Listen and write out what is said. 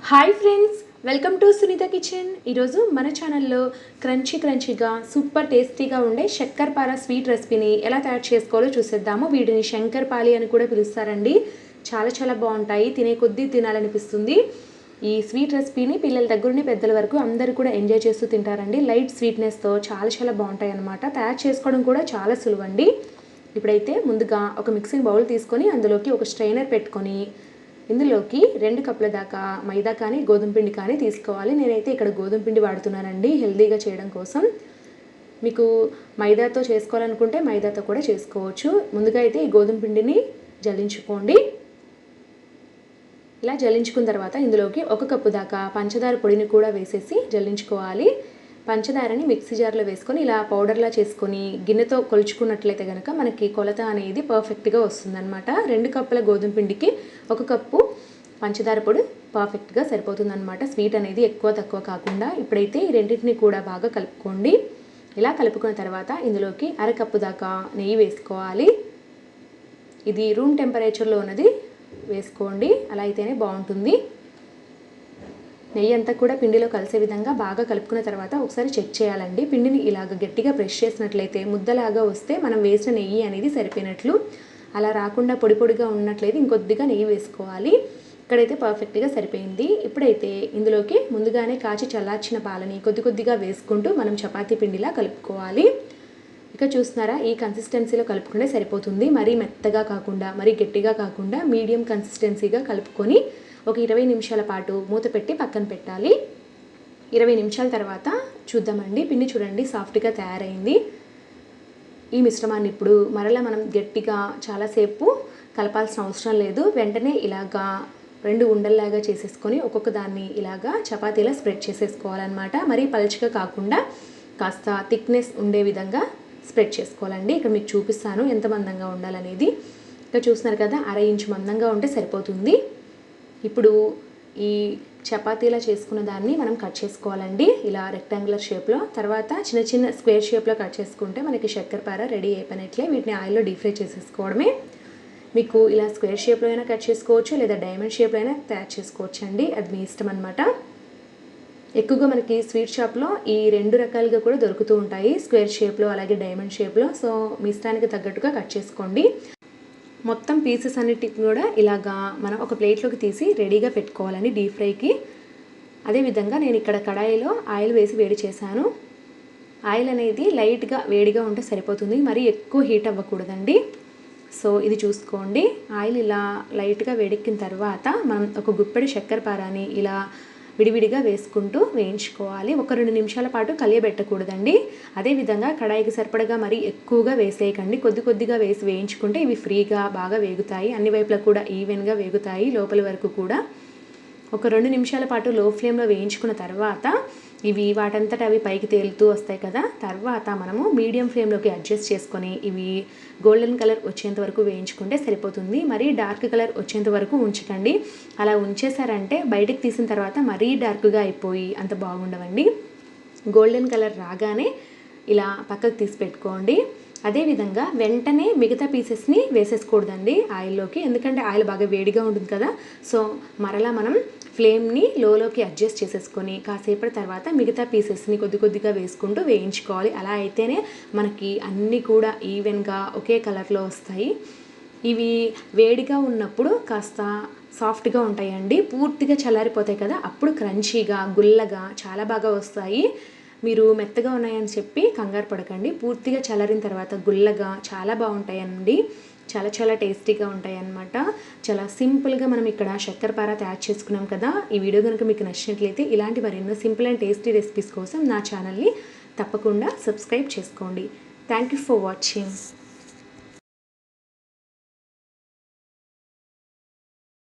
Hi friends, welcome to Sunitha kitchen. ఈరోజు మన ఛానల్లో క్రంచీగా సూపర్ టేస్టీగా ఉండే షక్కర్పార స్వీట్ రెసిపీని ఎలా తయారు చేసుకోవాలో చూసేద్దాము. వీటిని శంకర్పాలి అని కూడా పిలుస్తారండి. చాలా బాగుంటాయి, తినే కొద్దీ తినాలనిపిస్తుంది. ఈ స్వీట్ రెసిపీని పిల్లల దగ్గర నుండి పెద్దల వరకు అందరూ కూడా ఎంజాయ్ చేస్తూ తింటారండి. లైట్ స్వీట్నెస్తో చాలా బాగుంటాయి అన్నమాట. తయారు చేసుకోవడం కూడా చాలా సులువండి. ఇప్పుడైతే ముందుగా ఒక మిక్సింగ్ బౌల్ తీసుకొని అందులోకి ఒక స్ట్రైనర్ పెట్టుకొని ఇందులోకి 2 కప్పుల దాకా మైదా కానీ గోధుమ పిండి కానీ తీసుకోవాలి. నేనైతే ఇక్కడ గోధుమ పిండి వాడుతున్నానండి హెల్తీగా చేయడం కోసం. మీకు మైదాతో చేసుకోవాలనుకుంటే మైదాతో కూడా చేసుకోవచ్చు. ముందుగా అయితే ఈ గోధుమ పిండిని జల్లించుకోండి. ఇలా జల్లించుకున్న తర్వాత ఇందులోకి 1 కప్పు దాకా పంచదార పొడిని కూడా వేసేసి జల్లించుకోవాలి. పంచదారని మిక్సీ జార్లో వేసుకొని ఇలా పౌడర్లా చేసుకొని గిన్నెతో కొలుచుకున్నట్లయితే కనుక మనకి కొలత అనేది పర్ఫెక్ట్గా వస్తుందన్నమాట. 2 కప్పుల గోధుమ పిండికి 1 కప్పు పంచదార పొడి పర్ఫెక్ట్గా సరిపోతుందన్నమాట. స్వీట్ అనేది ఎక్కువ తక్కువ కాకుండా. ఇప్పుడైతే ఈ రెండింటిని కూడా బాగా కలుపుకోండి. ఇలా కలుపుకున్న తర్వాత ఇందులోకి 1/2 కప్పు దాకా నెయ్యి వేసుకోవాలి. ఇది రూమ్ టెంపరేచర్లో ఉన్నది వేసుకోండి, అలా అయితేనే బాగుంటుంది. నెయ్యి అంతా కూడా పిండిలో కలిసే విధంగా బాగా కలుపుకున్న తర్వాత ఒకసారి చెక్ చేయాలండి. పిండిని ఇలాగ గట్టిగా ప్రెస్ చేసినట్లయితే ముద్దలాగా వస్తే మనం వేసిన నెయ్యి అనేది సరిపోయినట్లు. అలా రాకుండా పొడిగా ఉన్నట్లయితే ఇంకొద్దిగా నెయ్యి వేసుకోవాలి. ఇక్కడైతే పర్ఫెక్ట్గా సరిపోయింది. ఇప్పుడైతే ఇందులోకి ముందుగానే కాచి చల్లార్చిన పాలని కొద్దిగా వేసుకుంటూ మనం చపాతీ పిండిలా కలుపుకోవాలి. ఇక చూస్తున్నారా, ఈ కన్సిస్టెన్సీలో కలుపుకుంటే సరిపోతుంది. మరీ మెత్తగా కాకుండా మరీ గట్టిగా కాకుండా మీడియం కన్సిస్టెన్సీగా కలుపుకొని ఒక 20 నిమిషాల పాటు మూత పెట్టి పక్కన పెట్టాలి. 20 నిమిషాల తర్వాత చూద్దామండి. పిండి చూడండి సాఫ్ట్గా తయారైంది. ఈ మిశ్రమాన్ని ఇప్పుడు మరలా మనం గట్టిగా చాలాసేపు కలపాల్సిన అవసరం లేదు. వెంటనే ఇలాగా 2 ఉండల్లాగా చేసేసుకొని ఒక్కొక్క దాన్ని ఇలాగా చపాతీలా స్ప్రెడ్ చేసేసుకోవాలన్నమాట. మరీ పలుచగా కాకుండా కాస్త థిక్నెస్ ఉండే విధంగా స్ప్రెడ్ చేసుకోవాలండి. ఇక్కడ మీకు చూపిస్తాను ఎంత మందంగా ఉండాలనేది. ఇక్కడ చూస్తున్నారు కదా, 1/2 ఇంచు మందంగా ఉంటే సరిపోతుంది. ఇప్పుడు ఈ చపాతీలా చేసుకున్న దాన్ని మనం కట్ చేసుకోవాలండి ఇలా రెక్టాంగులర్ షేప్లో. తర్వాత చిన్న స్క్వేర్ షేప్లో కట్ చేసుకుంటే మనకి శక్కర్పార రెడీ అయిపోయినట్లే. వీటిని ఆయిల్లో డీప్ ఫ్రై చేసేసుకోవడమే. మీకు ఇలా స్క్వేర్ షేప్లో అయినా కట్ చేసుకోవచ్చు, లేదా డైమండ్ షేప్లో అయినా తయారు చేసుకోవచ్చు అండి, అది మీ ఇష్టం అనమాట. ఎక్కువగా మనకి స్వీట్ షాప్లో ఈ 2 రకాలుగా కూడా దొరుకుతూ ఉంటాయి, స్క్వేర్ షేప్లో అలాగే డైమండ్ షేప్లో. సో మీ ఇష్టానికి తగ్గట్టుగా కట్ చేసుకోండి. మొత్తం పీసెస్ అన్నిటికి కూడా ఇలాగా మనం ఒక ప్లేట్లోకి తీసి రెడీగా పెట్టుకోవాలండి డీప్ ఫ్రైకి. అదేవిధంగా నేను ఇక్కడ కడాయిలో ఆయిల్ వేసి వేడి చేశాను. ఆయిల్ అనేది లైట్గా వేడిగా ఉంటే సరిపోతుంది, మరీ ఎక్కువ హీట్ అవ్వకూడదండి. సో ఇది చూసుకోండి. ఆయిల్ ఇలా లైట్గా వేడెక్కిన తర్వాత మనం ఒక గుప్పెడి శక్కర్పారని ఇలా విడివిడిగా వేసుకుంటూ వేయించుకోవాలి. ఒక 2 నిమిషాల పాటు కలియబెట్టకూడదండి. అదేవిధంగా కడాయికి సరిపడగా మరీ ఎక్కువగా వేసేయకండి. కొద్దిగా వేసి వేయించుకుంటే ఇవి ఫ్రీగా బాగా వేగుతాయి, అన్ని వైపులా కూడా ఈవెన్గా వేగుతాయి లోపలి వరకు కూడా. ఒక 2 నిమిషాల పాటు లో ఫ్లేమ్లో వేయించుకున్న తర్వాత ఇవి వాటంతట అవి పైకి తేలుతూ వస్తాయి కదా. తర్వాత మనము మీడియం ఫ్లేమ్లోకి అడ్జస్ట్ చేసుకొని ఇవి గోల్డెన్ కలర్ వచ్చేంత వరకు వేయించుకుంటే సరిపోతుంది. మరీ డార్క్ కలర్ వచ్చేంత వరకు ఉంచకండి. అలా ఉంచేసారంటే బయటికి తీసిన తర్వాత మరీ డార్క్గా అయిపోయి అంత బాగుండవండి. గోల్డెన్ కలర్ రాగానే ఇలా పక్కకు తీసి పెట్టుకోండి. అదేవిధంగా వెంటనే మిగతా పీసెస్ని వేసేసుకోకూడదండి ఆయిల్లోకి, ఎందుకంటే ఆయిల్ బాగా వేడిగా ఉంటుంది కదా. సో మరలా మనం ఫ్లేమ్ని లోలోకి అడ్జస్ట్ చేసేసుకొని కాసేపటి తర్వాత మిగతా పీసెస్ని కొద్దిగా వేసుకుంటూ వేయించుకోవాలి. అలా అయితేనే మనకి అన్నీ కూడా ఈవెన్గా ఒకే కలర్లో వస్తాయి. ఇవి వేడిగా ఉన్నప్పుడు కాస్త సాఫ్ట్గా ఉంటాయండి. పూర్తిగా చల్లారిపోతాయి కదా, అప్పుడు క్రంచీగా గుల్లగా చాలా బాగా వస్తాయి. మీరు మెత్తగా ఉన్నాయని చెప్పి కంగారు పడకండి. పూర్తిగా చల్లారిన తర్వాత గుల్లగా చాలా బాగుంటాయండి. చాలా టేస్టీగా ఉంటాయి అన్నమాట. చాలా సింపుల్గా మనం ఇక్కడ శక్కర్పార తయారు చేసుకున్నాం కదా. ఈ వీడియో కనుక మీకు నచ్చినట్లయితే ఇలాంటి మరెన్నో సింపుల్ అండ్ టేస్టీ రెసిపీస్ కోసం నా ఛానల్ని తప్పకుండా సబ్స్క్రైబ్ చేసుకోండి. Thank you for watching.